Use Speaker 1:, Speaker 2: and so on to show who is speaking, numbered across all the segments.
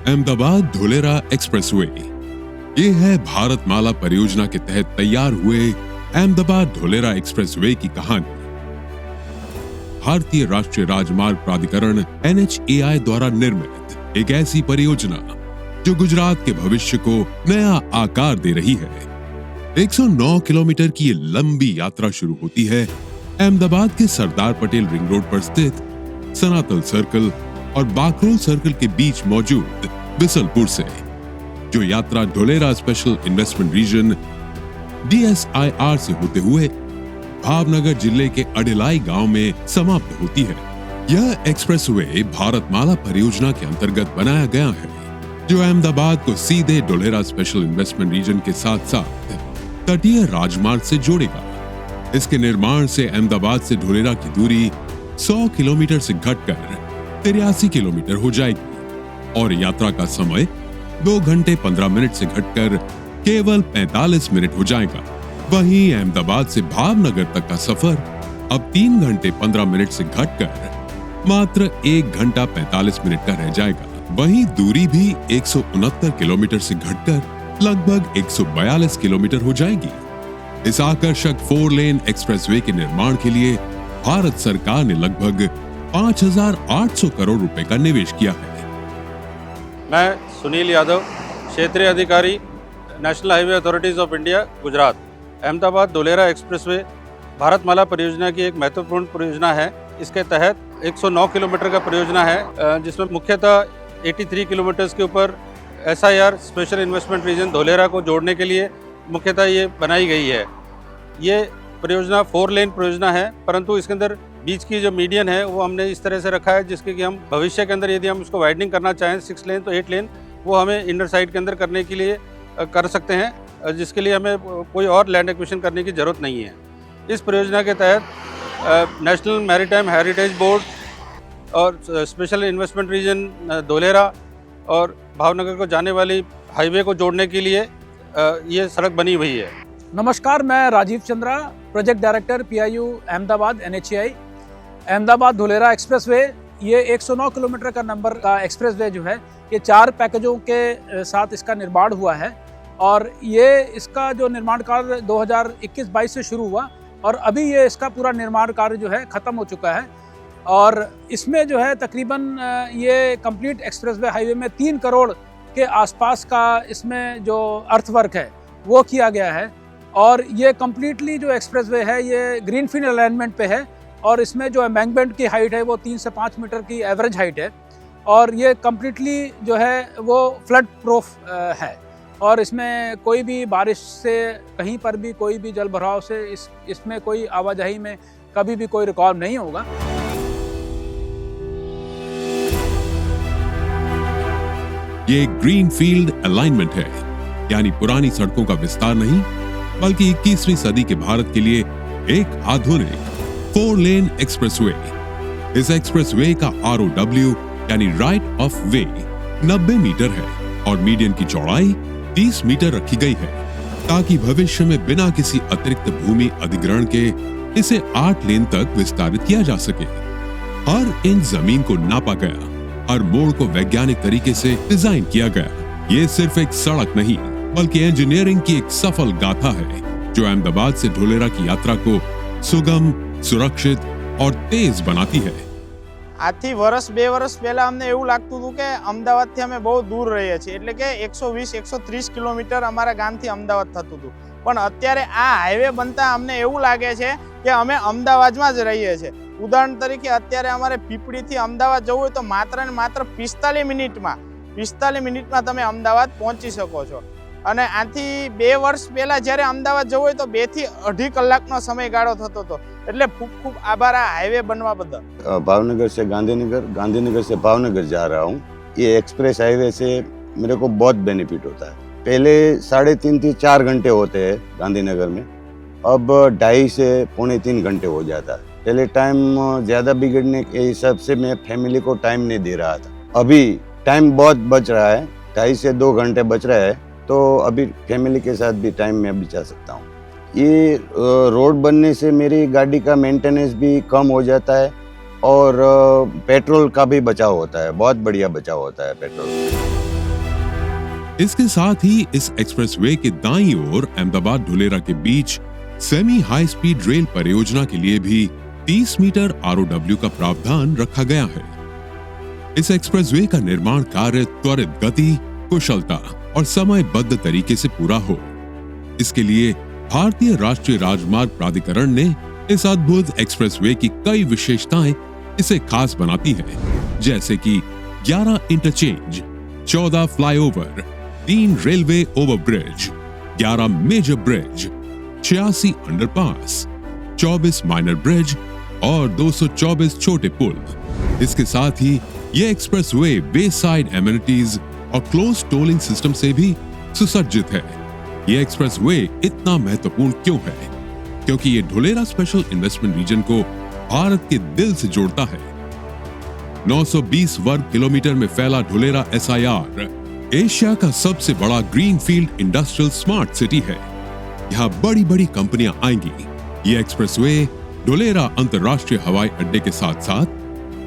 Speaker 1: Ahmedabad Dholera expressway. ये है भारतमाला परियोजना के तहत तैयार हुए अहमदाबाद धोलेरा एक्सप्रेसवे की कहानी। भारतीय राष्ट्रीय राजमार्ग प्राधिकरण NHAI द्वारा निर्मित एक ऐसी परियोजना जो गुजरात के भविष्य को नया आकार दे रही है। 109 किलोमीटर की ये लंबी यात्रा शुरू होती है अहमदाबाद के सरदार पटेल रिंग रोड पर स्थित सनातल सर्कल और बाकरोल सर्कल के बीच मौजूद बिसलपुर से, जो यात्रा Dholera special investment region DSIR से होते हुए भावनगर जिले के अडिलाई गांव में समाप्त होती है। यह एक्सप्रेसवे भारतमाला परियोजना के अंतर्गत बनाया गया है, जो अहमदाबाद को सीधे धोलेरा स्पेशल इन्वेस्टमेंट रीजन के साथ साथ तटीय राजमार्ग से जोड़ेगा। इसके निर्माण से अहमदाबाद से धोलेरा की दूरी 100 किलोमीटर से घटकर 83 किलोमीटर हो जाएगी और यात्रा का समय 2 घंटे 15 मिनट से घटकर केवल 45 मिनट हो जाएगा। वहीं अहमदाबाद से भावनगर तक का सफर अब 3 घंटे 15 मिनट से घटकर मात्र 1 घंटा 45 मिनट का रह जाएगा। वहीं दूरी भी 169 किलोमीटर से घटकर लगभग 142 किलोमीटर हो जाएगी। इस आकर्षक 4 लेन एक्सप्रेसवे के निर्माण के लिए भारत सरकार ने लगभग 5,800 करोड़ रुपए का निवेश किया है।
Speaker 2: मैं सुनील यादव, क्षेत्रीय अधिकारी, national highway authorities of India, Gujarat. Ahmedabad Dholera expressway Bharatmala परियोजना की एक महत्वपूर्ण परियोजना है। इसके तहत 109 किलोमीटर का परियोजना है, जिसमें मुख्यतः 83 किलोमीटर के ऊपर SIR special investment region Dholera को जोड़ने के लिए मुख्यतः ये बनाई गई है। ये परियोजना 4 लेन परियोजना है, परंतु इसके अंदर बीच की जो मीडियन है वो हमने इस तरह से रखा है जिसके कि हम भविष्य के अंदर यदि हम उसको वाइडनिंग करना चाहें 6 लेन तो 8 लेन वो हमें इनर साइड के अंदर करने के लिए कर सकते हैं, जिसके लिए हमें कोई और लैंड एक्विजिशन करने की ज़रूरत नहीं है। इस परियोजना के तहत नेशनल मैरीटाइम हेरिटेज बोर्ड और स्पेशल इन्वेस्टमेंट रीजन धोलेरा और भावनगर को जाने वाली हाईवे को जोड़ने के लिए ये सड़क बनी हुई है।
Speaker 3: नमस्कार, मैं Rajeev Chandra, project director PIU Ahmedabad NHAI। Ahmedabad Dholera expressway ये 109 किलोमीटर का नंबर का एक्सप्रेसवे जो है ये 4 पैकेजों के साथ इसका निर्माण हुआ है और ये इसका जो निर्माण कार्य 2021-22 से शुरू हुआ और अभी ये इसका पूरा निर्माण कार्य जो है ख़त्म हो चुका है। और इसमें जो है तकरीबन ये कंप्लीट एक्सप्रेसवे हाईवे में 3 करोड़ के आसपास का इसमें जो अर्थवर्क है वो किया गया है। और ये कम्प्लीटली जो एक्सप्रेसवे है ये ग्रीनफील्ड अलाइनमेंट पे है और इसमें जो एम्बैंकमेंट की हाइट है वो 3 से 5 मीटर की एवरेज हाइट है और ये कम्प्लीटली जो है वो फ्लड प्रूफ है और इसमें कोई भी बारिश से कहीं पर भी कोई भी जल भराव से इसमें कोई आवाजाही में कभी भी कोई रिकॉर्ड नहीं होगा।
Speaker 1: ये ग्रीनफील्ड अलाइनमेंट है, यानी पुरानी सड़कों का विस्तार नहीं बल्कि 21वीं सदी के भारत के लिए एक आधुनिक 4 लेन एक्सप्रेसवे। इस एक्सप्रेसवे का ROW यानी राइट ऑफ वे 90 मीटर है और मीडियन की चौड़ाई 30 मीटर रखी गई है ताकि भविष्य में बिना किसी अतिरिक्त भूमि अधिग्रहण के इसे 8 लेन तक विस्तारित किया जा सके। हर इंच जमीन को नापा गया, हर मोड़ को वैज्ञानिक तरीके से डिजाइन किया गया। ये सिर्फ एक सड़क नहीं बल्कि इंजीनियरिंग की एक सफल गाथा है जो अहमदाबाद से धोलेरा की यात्रा को सुगम, सुरक्षित और तेज बनाती है।
Speaker 4: आથી વર્ષ 2 વર્ષ પહેલા અમને એવું લાગતું હતું કે અમદાવાદથી અમે બહુ દૂર રહીએ છીએ, એટલે કે 120-130 કિલોમીટર અમારા ગામથી અમદાવાદ થતું હતું, પણ અત્યારે આ હાઈવે બનતા અમને એવું લાગે છે કે અમે અમદાવાદમાં જ રહીએ છીએ। ઉદાહરણ તરીકે અત્યારે અમારે પીપળીથી અમદાવાદ જવું હોય તો માત્ર ને માત્ર 45 મિનિટમાં તમે અમદાવાદ પહોંચી શકો છો અને આથી 2 વર્ષ પહેલા જ્યારે અમદાવાદ જવું હોય તો 2 થી 2.5 કલાકનો સમયગાળો થતો હતો। એટલે ખૂબ ખૂબ આભાર આ હાઈવે બનવા બદલ।
Speaker 5: भावनगर से गांधीनगर, गांधीनगर से भावनगर जा रहा हूँ। ये एक्सप्रेस हाईवे से मेरे को बहुत बेनिफिट होता है। पहले 3.5 से 4 घंटे होते हैं गांधीनगर में, अब 2.5 से 2.25 घंटे हो जाता है। पहले टाइम ज़्यादा बिगड़ने के हिसाब से मैं फैमिली को टाइम नहीं दे रहा था, अभी टाइम बहुत बच रहा है, 2.5 से 2 घंटे बच रहा है, तो अभी फैमिली के साथ भी टाइम मैं बिता सकता हूँ। ये रोड बनने से मेरी गाड़ी का मेंटेनेंस भी कम हो जाता है और पेट्रोल का भी बचाव होता है, बहुत बढ़िया बचाव होता है पेट्रोल।
Speaker 1: इसके साथ ही इस एक्सप्रेसवे के दाईं ओर अहमदाबाद धुलेरा के बीच सेमी हाई स्पीड रेल परियोजना के लिए भी 30 मीटर ROW का प्रावधान रखा गया है। इस एक्सप्रेसवे का निर्माण कार्य त्वरित गति, कुशलता और समयबद्ध तरीके से पूरा हो, इसके लिए भारतीय राष्ट्रीय राजमार्ग प्राधिकरण ने इस अद्भुत एक्सप्रेसवे की कई विशेषताएं इसे खास बनाती है, जैसे कि 11 interchange, 14 flyover, 3 railway overbridge, 11 major bridge, 86 underpass, 24 minor bridge और 224 छोटे पुल। इसके साथ ही ये एक्सप्रेसवे वे साइड एमिनिटीज और क्लोज टोलिंग सिस्टम से भी सुसज्जित है। ये एक्सप्रेसवे इतना महत्वपूर्ण क्यों है? क्योंकि ये धुलेरा स्पेशल इन्वेस्टमेंट रीजन को भारत के दिल से जोड़ता है। 920 वर्ग किलोमीटर में फैला धुलेरा SIR एशिया का सबसे बड़ा ग्रीनफील्ड इंडस्ट्रियल स्मार्ट सिटी है। यहाँ बड़ी बड़ी कंपनियां आएंगी। ये एक्सप्रेसवे धुलेरा अंतर्राष्ट्रीय हवाई अड्डे के साथ साथ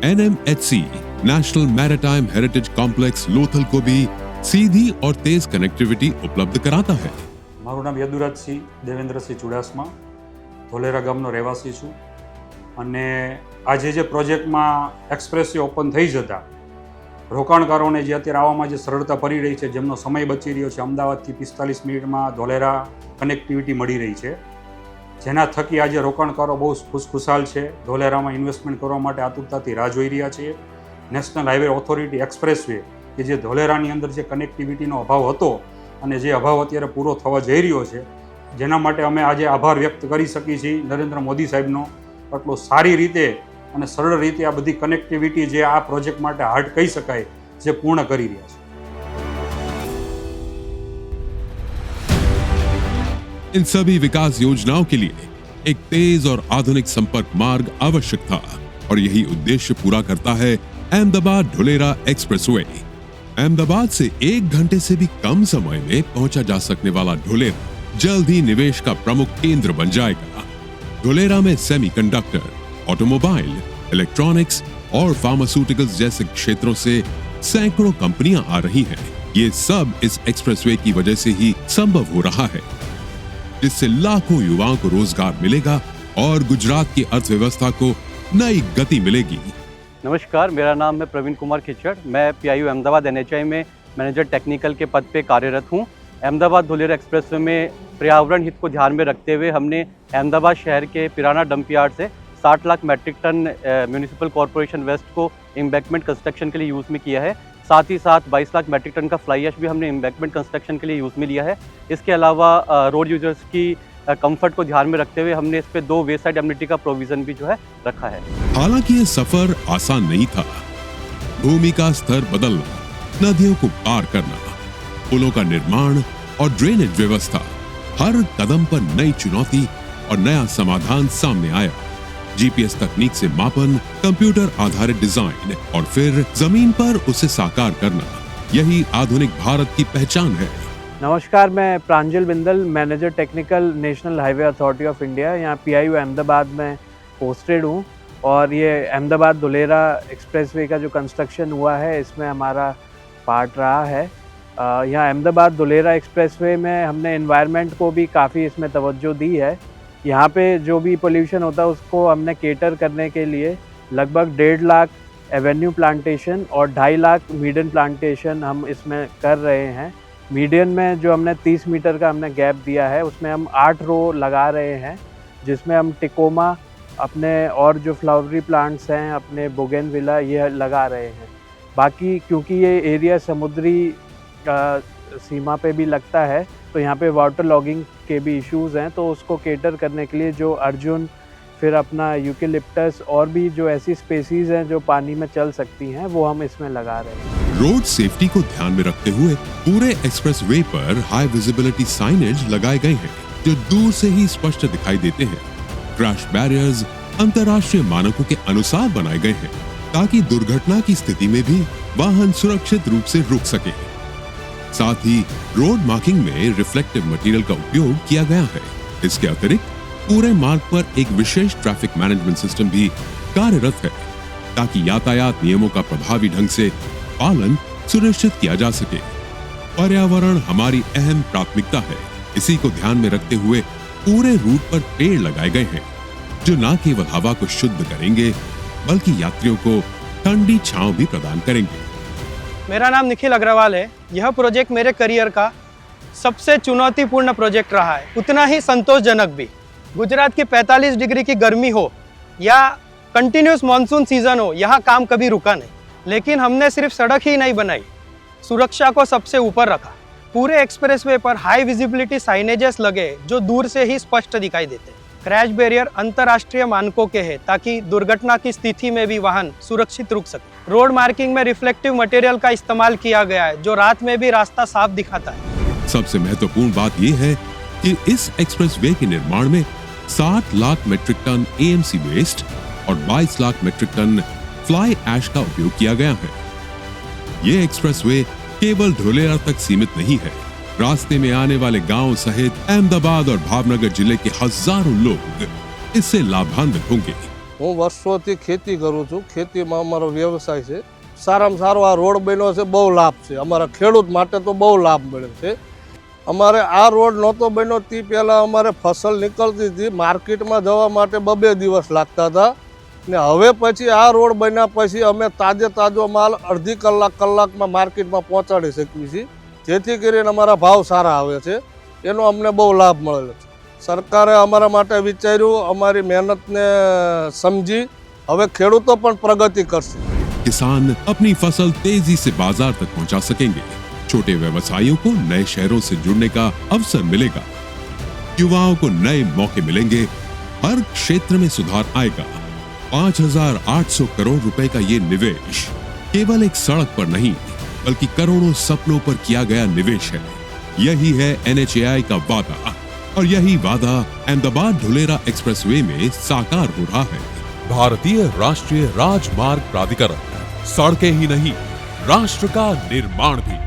Speaker 1: NMHC national maritime heritage complex Lothal को भी सीधी और तेज कनेक्टिविटी उपलब्ध कराता है।
Speaker 6: મારું નામ યદુરાજસિંહ દેવેન્દ્રસિંહ ચુડાસમા, ધોલેરા ગામનો રહેવાસી છું અને આજે જે પ્રોજેક્ટમાં એક્સપ્રેસવે ઓપન થઈ જતા રોકાણકારોને જે અત્યારે આવવામાં જે સરળતા પડી રહી છે, જેમનો સમય બચી રહ્યો છે, અમદાવાદથી 45 મિનિટમાં ધોલેરા કનેક્ટિવિટી મળી રહી છે, જેના થકી આજે રોકાણકારો બહુ ખુશખુશાલ છે, ધોલેરામાં ઇન્વેસ્ટમેન્ટ કરવા માટે આતુરતાથી રાહ જોઈ રહ્યા છે। નેશનલ હાઈવે ઓથોરિટી એક્સપ્રેસવે કે જે ધોલેરાની અંદર જે કનેક્ટિવિટીનો અભાવ હતો અને જે અભાવ અત્યારે પૂરો થવા જઈ રહ્યો છે, જેના માટે અમે આજે આભાર વ્યક્ત કરી શકીએ છીએ નરેન્દ્ર મોદી સાહેબનો, આટલો સારી રીતે અને સરળ રીતે આ બધી કનેક્ટિવિટી જે આ પ્રોજેક્ટ માટે હાર્ડ કહી શકાય જે પૂર્ણ કરી રહ્યા છે।
Speaker 1: इन सभी विकास योजनाओं के लिए एक तेज और आधुनिक संपर्क मार्ग आवश्यक था और यही उद्देश्य पूरा करता है अहमदाबाद धुलेरा एक्सप्रेसवे। अहमदाबाद से 1 घंटे से भी कम समय में पहुंचा जा सकने वाला धुलेरा जल्द ही निवेश का प्रमुख केंद्र बन जाएगा। धुलेरा में सेमीकंडक्टर, ऑटोमोबाइल, इलेक्ट्रॉनिक्स और फार्मास्यूटिकल्स जैसे क्षेत्रों से सैकड़ों कंपनियां आ रही हैं। ये सब इस एक्सप्रेसवे की वजह से ही संभव हो रहा है, जिससे लाखों युवाओं को रोजगार मिलेगा और गुजरात की अर्थव्यवस्था को नई गति मिलेगी।
Speaker 7: नमस्कार, मेरा नाम है प्रवीण कुमार खिचड़। मैं PIU अहमदाबाद NHI में मैनेजर टेक्निकल के पद पे कार्यरत हूँ। अहमदाबाद धुलेरा एक्सप्रेसवे में पर्यावरण हित को ध्यान में रखते हुए हमने अहमदाबाद शहर के पिराना डंप यार्ड से 60 lakh metric ton municipal corporation waste को एम्बैंकमेंट कंस्ट्रक्शन के लिए यूज़ में किया है। साथ ही साथ 22 लाख मैट्रिक टन का फ्लाई ऐश भी हमने एम्बैंकमेंट कंस्ट्रक्शन के लिए यूज़ में लिया है। इसके अलावा रोड यूजर्स की कंफर्ट को ध्यान में रखते हुए हमने इस पे 2 वे साइड एमिनिटी का प्रोविजन भी जो है रखा है।
Speaker 1: हालांकि ये सफर आसान नहीं था। भूमि का स्तर बदलना, नदियों को पार करना, पुलों का निर्माण और ड्रेनेज व्यवस्था, हर कदम पर नई चुनौती और नया समाधान सामने आया। GPS तकनीक से मापन, कंप्यूटर आधारित डिजाइन और फिर जमीन पर उसे साकार करना, यही आधुनिक भारत की पहचान है।
Speaker 8: नमस्कार, मैं Pranjal Bindal, manager technical national highway authority of India, यहाँ PIU अहमदाबाद में पोस्टेड हूँ। और ये अहमदाबाद धुलेरा एक्सप्रेसवे का जो कंस्ट्रक्शन हुआ है इसमें हमारा पार्ट रहा है। यहाँ अहमदाबाद धुलेरा एक्सप्रेसवे में हमने एनवायरनमेंट को भी काफ़ी इसमें तवज्जो दी है। यहाँ पे जो भी पोल्यूशन होता है उसको हमने केटर करने के लिए लगभग 1.5 लाख एवेन्यू प्लांटेशन और 2.5 लाख मीडियन प्लांटेशन हम इसमें कर रहे हैं। मीडियन में जो हमने 30 मीटर का हमने गैप दिया है उसमें हम 8 रो लगा रहे हैं, जिसमें हम टिकोमा अपने और जो फ्लावरी प्लांट्स हैं अपने बोगेनविला ये लगा रहे हैं। बाकी क्योंकि ये एरिया समुद्री सीमा पे भी लगता है तो यहाँ पे वाटर लॉगिंग के भी इश्यूज़ हैं, तो उसको केटर करने के लिए जो अर्जुन, फिर अपना यूकेलिप्टस और भी जो ऐसी स्पेसीज़ हैं जो पानी में चल सकती हैं वो हम इसमें लगा रहे हैं।
Speaker 1: रोड सेफ्टी को ध्यान में रखते हुए पूरे एक्सप्रेसवे पर हाई विजिबिलिटी साइनेज लगाए गए हैं जो दूर से ही स्पष्ट दिखाई देते हैं। क्रैश बैरियर्स अंतर्राष्ट्रीय मानकों के अनुसार बनाए गए हैं ताकि दुर्घटना की स्थिति में भी वाहन सुरक्षित रूप से रुक सके। साथ ही रोड मार्किंग में रिफ्लेक्टिव मटेरियल का उपयोग किया गया है। इसके अतिरिक्त पूरे मार्ग पर एक विशेष ट्रैफिक मैनेजमेंट सिस्टम भी कार्यरत है ताकि यातायात नियमों का प्रभावी ढंग से पालन सुनिश्चित किया जा सके। पर्यावरण हमारी अहम प्राथमिकता है। इसी को ध्यान में रखते हुए पूरे रूट पर पेड़ लगाए गए हैं, जो न केवल हवा को शुद्ध करेंगे बल्कि यात्रियों को ठंडी छांव भी प्रदान करेंगे।
Speaker 9: मेरा नाम निखिल अग्रवाल है। यह प्रोजेक्ट मेरे करियर का सबसे चुनौतीपूर्ण प्रोजेक्ट रहा है, उतना ही संतोषजनक भी। गुजरात की 45 डिग्री की गर्मी हो या कंटिन्यूस मानसून सीजन हो, यहाँ काम कभी रुका नहीं। लेकिन हमने सिर्फ सड़क ही नहीं बनाई, सुरक्षा को सबसे ऊपर रखा। पूरे एक्सप्रेसवे पर हाई विजिबिलिटी साइनेजेस लगे जो दूर से ही स्पष्ट दिखाई देते। क्रैश बैरियर अंतर्राष्ट्रीय मानकों के हैं ताकि दुर्घटना की स्थिति में भी वाहन सुरक्षित रुक सके। रोड मार्किंग में रिफ्लेक्टिव मटेरियल का इस्तेमाल किया गया है जो रात में भी रास्ता साफ दिखाता है।
Speaker 1: सबसे महत्वपूर्ण बात यह है कि इस एक्सप्रेसवे के निर्माण में 60 lakh metric ton AMC waste और 22 lakh metric ton fly ash का उपयोग किया गया है। ये एक्सप्रेसवे केवल ढोलेरा तक सीमित नहीं है। रास्ते में आने वाले गांव सहित अहमदाबाद और भावनगर जिले के हजारों लोग इससे लाभान्वित होंगे।
Speaker 10: હું વર્ષોથી ખેતી કરું છું, ખેતીમાં અમારો વ્યવસાય છે। સારામાં સારો આ રોડ બન્યો છે, બહુ લાભ છે અમારા ખેડૂત માટે, તો બહુ લાભ મળે છે। અમારે આ રોડ નહોતો બન્યો તે પહેલાં અમારે ફસલ નીકળતી હતી, માર્કેટમાં જવા માટે 2 દિવસ લાગતા હતા ને હવે પછી આ રોડ બન્યા પછી અમે તાજો માલ અડધી કલાકમાં માર્કેટમાં પહોંચાડી શકીએ છીએ, જેથી કરીને અમારા ભાવ સારા આવે છે। એનો અમને બહુ લાભ મળેલો છે। સરકારે અમારા માટે વિચાર્યું, અમારી મહેનતને સમજી હવે ખેડૂતો પણ પ્રગતિ કરશે।
Speaker 1: किसान अपनी फसल तेजी से बाजार तक पहुंचा सकेंगे। छोटे व्यवसायियों को नए शहरों से जुड़ने का अवसर मिलेगा। युवाओं को नए मौके मिलेंगे। हर क्षेत्र में सुधार आएगा। 5,800 करोड़ रुपए का ये निवेश केवल एक सड़क पर नहीं बल्कि करोड़ों सपनों पर किया गया निवेश है। यही है NHAI का वादा और यही वादा अहमदाबाद धुलेरा एक्सप्रेसवे में साकार हो रहा है।
Speaker 11: भारतीय राष्ट्रीय राजमार्ग प्राधिकरण, सड़कें ही नहीं राष्ट्र का निर्माण भी।